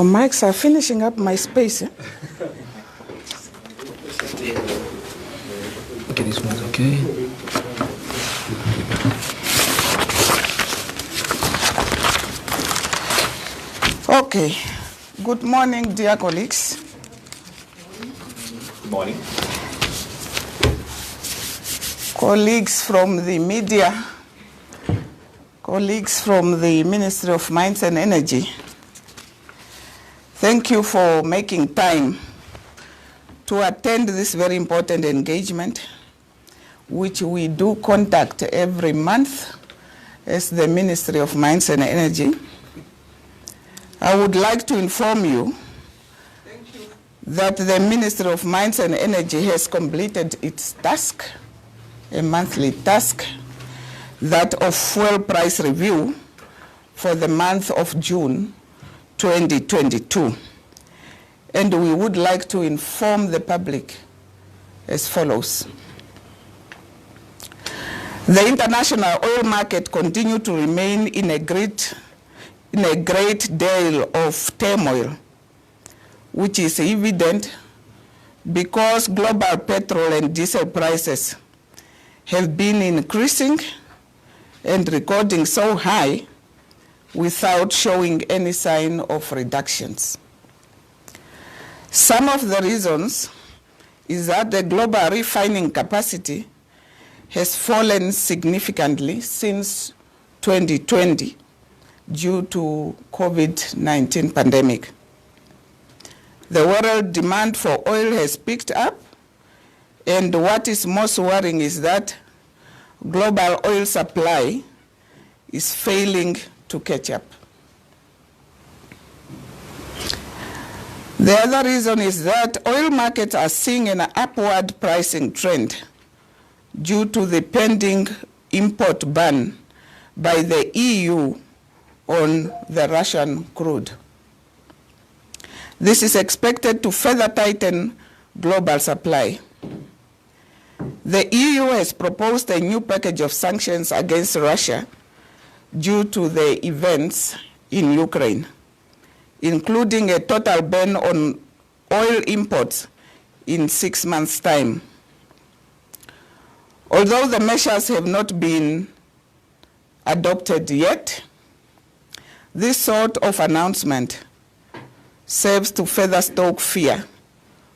Your mics are finishing up my space. Eh? Okay, this one's okay. Okay. Good morning, dear colleagues. Good morning. Colleagues from the media, colleagues from the Ministry of Mines and Energy, thank you for making time to attend this very important engagement, which we do conduct every month as the Ministry of Mines and Energy. I would like to inform you that the Ministry of Mines and Energy has completed its task, a monthly task, that of fuel price review for the month of June 2022. And we would like to inform the public as follows. The international oil market continued to remain in a great deal of turmoil, which is evident because global petrol and diesel prices have been increasing and recording so high without showing any sign of reductions. Some of the reasons is that the global refining capacity has fallen significantly since 2020 due to COVID-19 pandemic. The world demand for oil has picked up, and what is most worrying is that global oil supply is failing to catch up. The other reason is that oil markets are seeing an upward pricing trend due to the pending import ban by the EU on the Russian crude. This is expected to further tighten global supply. The EU has proposed a new package of sanctions against Russia due to the events in Ukraine, including a total ban on oil imports in 6 months' time. Although the measures have not been adopted yet, this sort of announcement serves to further stoke fear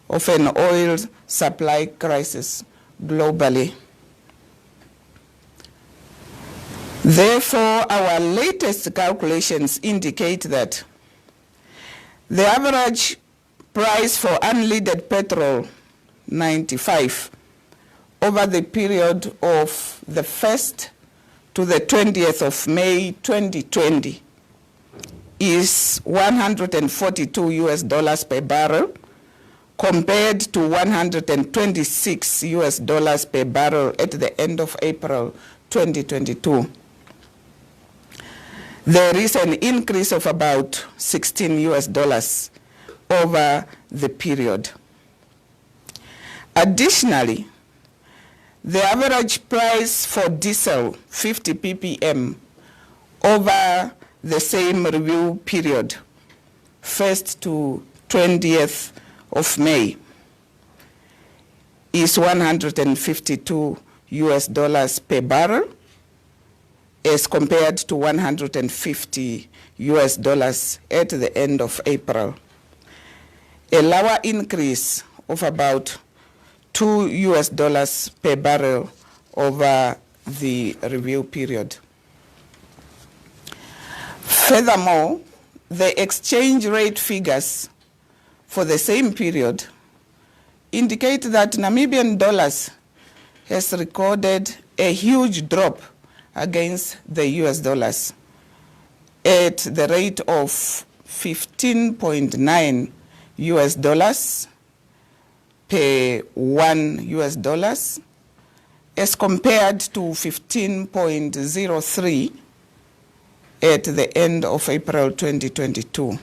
of an oil supply crisis globally. Therefore, our latest calculations indicate that the average price for unleaded petrol 95 over the period of the 1st to the 20th of May 2020 is $142 per barrel, compared to $126 per barrel at the end of April 2022. There is an increase of about $16 over the period. Additionally, the average price for diesel 50 ppm over the same review period, 1st to 20th of May, is $152 per barrel, as compared to $150 at the end of April. A lower increase of about $2 per barrel over the review period. Furthermore, the exchange rate figures for the same period indicate that Namibian dollars has recorded a huge drop against the US dollars at the rate of 15.9 US dollars per $1 as compared to 15.03 at the end of April 2022.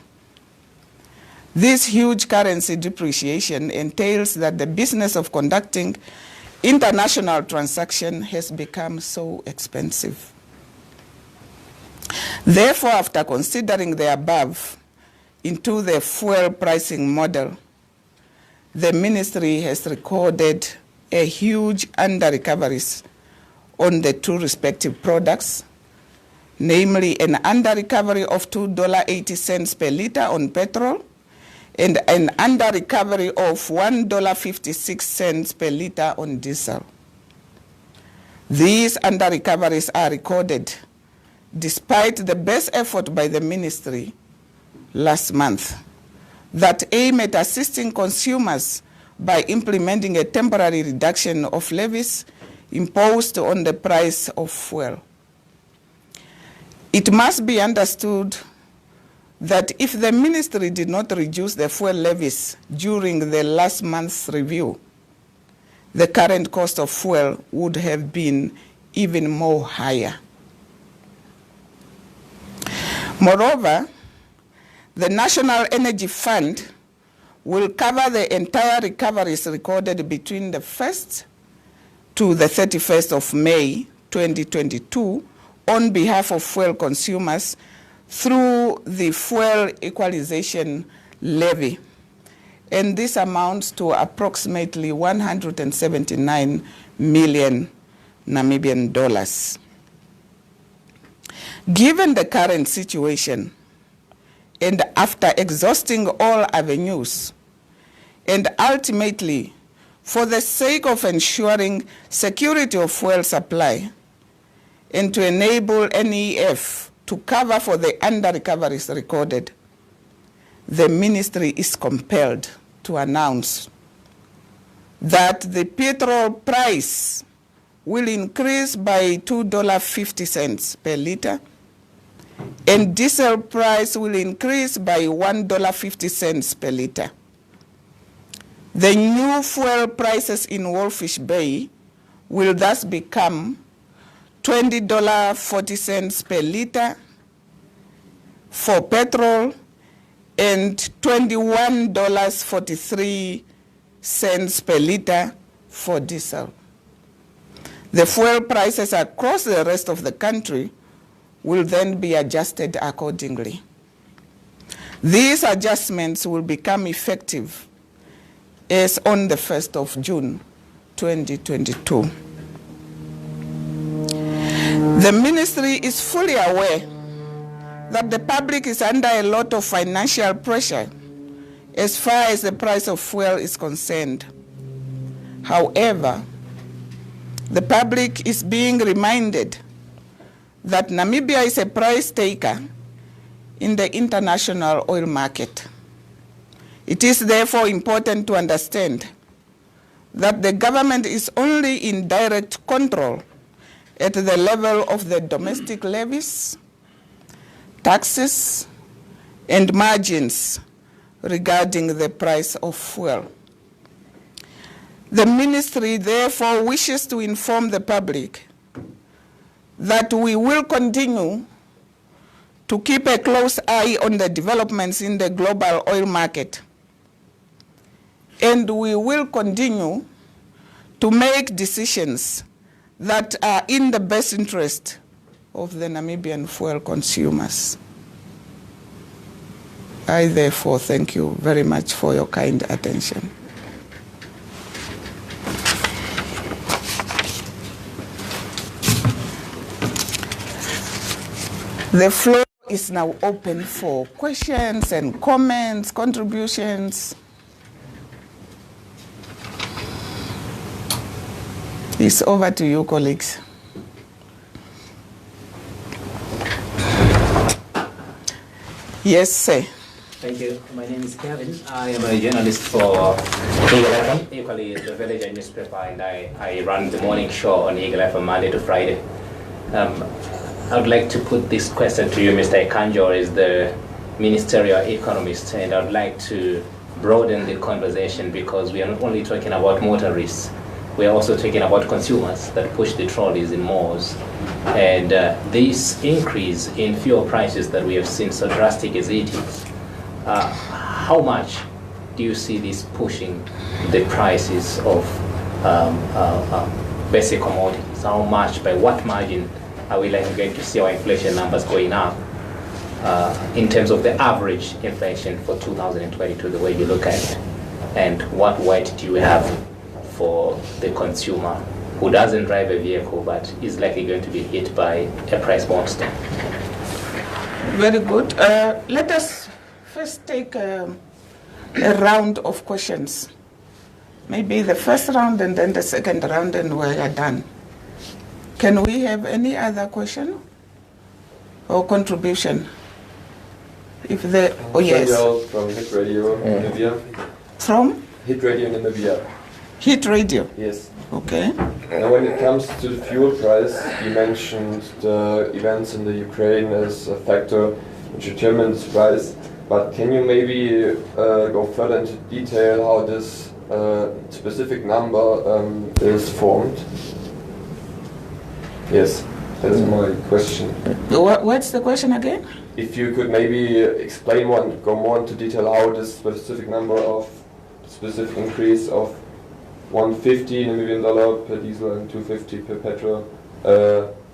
This huge currency depreciation entails that the business of conducting international transactions has become so expensive. Therefore, after considering the above, into the fuel pricing model, the ministry has recorded a huge under-recoveries on the two respective products, namely an under-recovery of $2.80 per liter on petrol and an under-recovery of $1.56 per liter on diesel. These under-recoveries are recorded despite the best effort by the ministry last month that aim at assisting consumers by implementing a temporary reduction of levies imposed on the price of fuel. It must be understood that if the ministry did not reduce the fuel levies during the last month's review, the current cost of fuel would have been even more higher. Moreover, the National Energy Fund will cover the entire recoveries recorded between the 1st to the 31st of May 2022 on behalf of fuel consumers through the fuel equalization levy. And this amounts to approximately 179 million Namibian dollars. Given the current situation, and after exhausting all avenues, and ultimately for the sake of ensuring security of fuel supply and to enable NEF to cover for the under-recoveries recorded, the ministry is compelled to announce that the petrol price will increase by $2.50 per liter, and diesel price will increase by $1.50 per liter. The new fuel prices in Wolfish Bay will thus become $20.40 per liter for petrol and $21.43 per liter for diesel. The fuel prices across the rest of the country will then be adjusted accordingly. These adjustments will become effective as on the 1st of June 2022. The ministry is fully aware that the public is under a lot of financial pressure as far as the price of fuel is concerned. However, the public is being reminded that Namibia is a price taker in the international oil market. It is therefore important to understand that the government is only in direct control at the level of the domestic levies, taxes, and margins regarding the price of fuel. The ministry therefore wishes to inform the public that we will continue to keep a close eye on the developments in the global oil market, and we will continue to make decisions that are in the best interest of the Namibian fuel consumers. I therefore thank you very much for your kind attention. The floor is now open for questions and comments, contributions. It's over to you, colleagues. Yes, sir. Thank you. My name is Kevin. I am a journalist for Eagle FM, equally the Villager newspaper, and I run the morning show on Eagle FM Monday to Friday. I would like to put this question to you, Mr. Ekanjo, as the ministerial economist, and I would like to broaden the conversation because we are not only talking about motorists, we are also talking about consumers that push the trolleys in malls. And this increase in fuel prices that we have seen, so drastic as it is, how much do you see this pushing the prices of basic commodities? How much, by what margin are we likely going to see our inflation numbers going up? in terms of the average inflation for 2022, the way you look at it? And what weight do you have for the consumer who doesn't drive a vehicle but is likely going to be hit by a price monster? Very good. Let us first take a round of questions. Maybe the first round and then the second round, and we are done. Can we have any other question or contribution? If the yes. From Hit Radio Namibia. From? Hit Radio Namibia. Hit Radio. Yes. Okay. Now, when it comes to the fuel price, you mentioned the events in the Ukraine as a factor which determines the price. But can you maybe go further into detail how this specific number is formed? Yes, that's my question. What's the question again? If you could maybe explain go more into detail how this specific number of specific increase of $150 Namibian per diesel and $250 per petrol,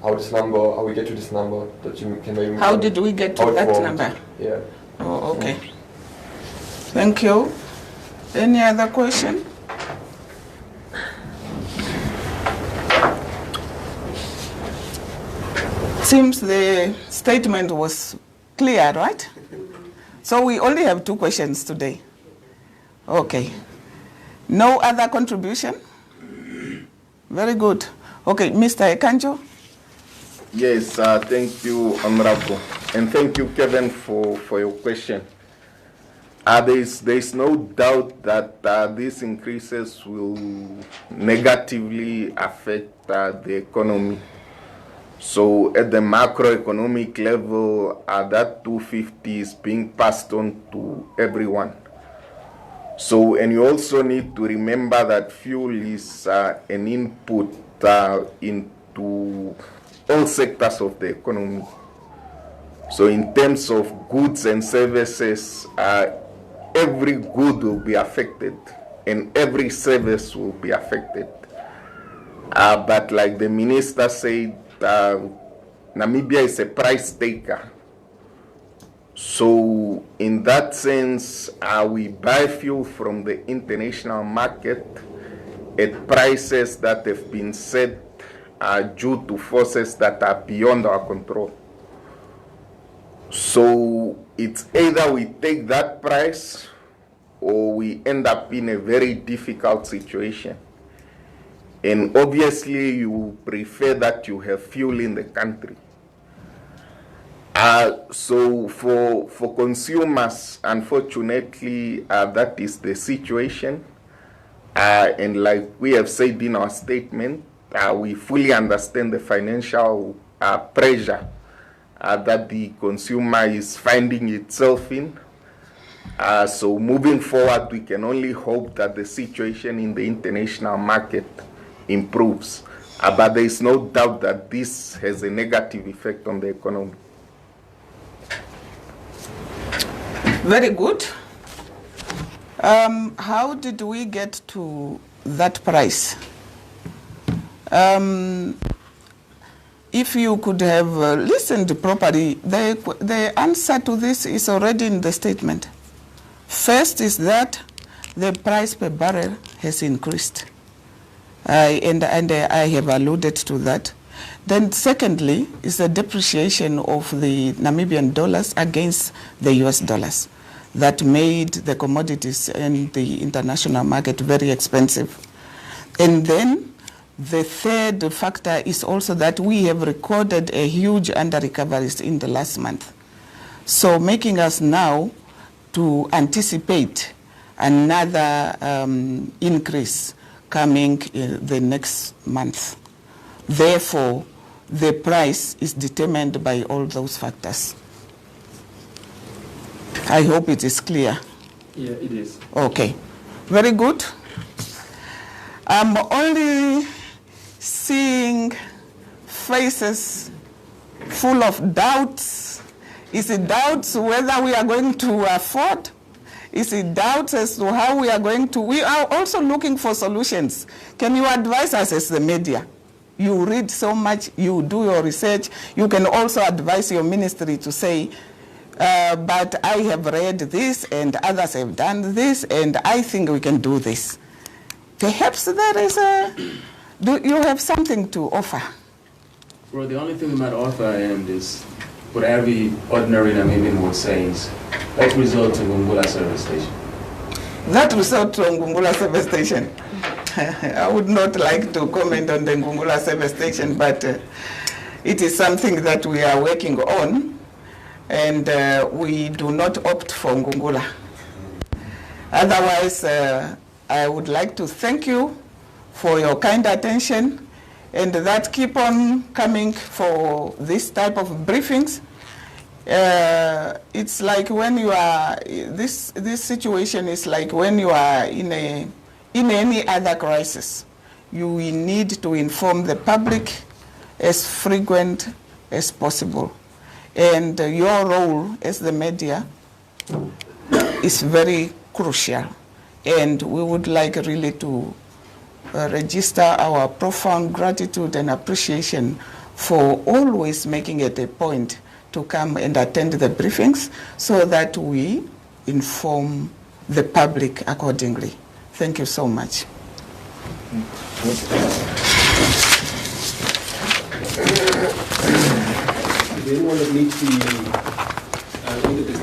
how we get to this number that you can maybe. How did we get to that number? Yeah. Oh, okay. Thank you. Any other question? Seems the statement was clear, right? So we only have 2 questions today. Okay. No other contribution? Very good. Okay, Mr. Ekanjo. Yes, thank you, Honorable. And thank you, Kevin, for your question. There's no doubt that these increases will negatively affect the economy. So at the macroeconomic level, that 250 is being passed on to everyone. So, and you also need to remember that fuel is an input into all sectors of the economy. So in terms of goods and services, every good will be affected and every service will be affected. But like the minister said, Namibia is a price taker. So in that sense, we buy fuel from the international market at prices that have been set due to forces that are beyond our control. So it's either we take that price or we end up in a very difficult situation. And obviously you prefer that you have fuel in the country. So for consumers, unfortunately, that is the situation. And like we have said in our statement, we fully understand the financial pressure that the consumer is finding itself in. So moving forward, we can only hope that the situation in the international market improves. But there is no doubt that this has a negative effect on the economy. Very good. How did we get to that price? If you could have listened properly, the answer to this is already in the statement. First is that the price per barrel has increased. And I have alluded to that. Then secondly is the depreciation of the Namibian dollars against the US dollars that made the commodities in the international market very expensive. And then the third factor is also that we have recorded a huge under-recoveries in the last month. So making us now to anticipate another increase coming in the next month. Therefore, the price is determined by all those factors. I hope it is clear. Yeah, it is. Okay, very good. I'm only seeing faces full of doubts. Is it doubts whether we are going to afford? Is it doubts as to how we are going to? We are also looking for solutions. Can you advise us as the media? You read so much, you do your research. You can also advise your ministry to say, but I have read this and others have done this and I think we can do this. Perhaps there is do you have something to offer? Well, the only thing we might offer is what every ordinary Namibian would say is, let's resort to Ngungula service station. That resort to Ngungula service station. I would not like to comment on the Ngungula service station, but it is something that we are working on, and we do not opt for Ngungula. Otherwise, I would like to thank you for your kind attention, and that keep on coming for this type of briefings. It's like when you are, this situation is like when you are in any other crisis. You will need to inform the public as frequent as possible. And your role as the media is very crucial. And we would like really to register our profound gratitude and appreciation for always making it a point to come and attend the briefings so that we inform the public accordingly. Thank you so much. Does anyone meet the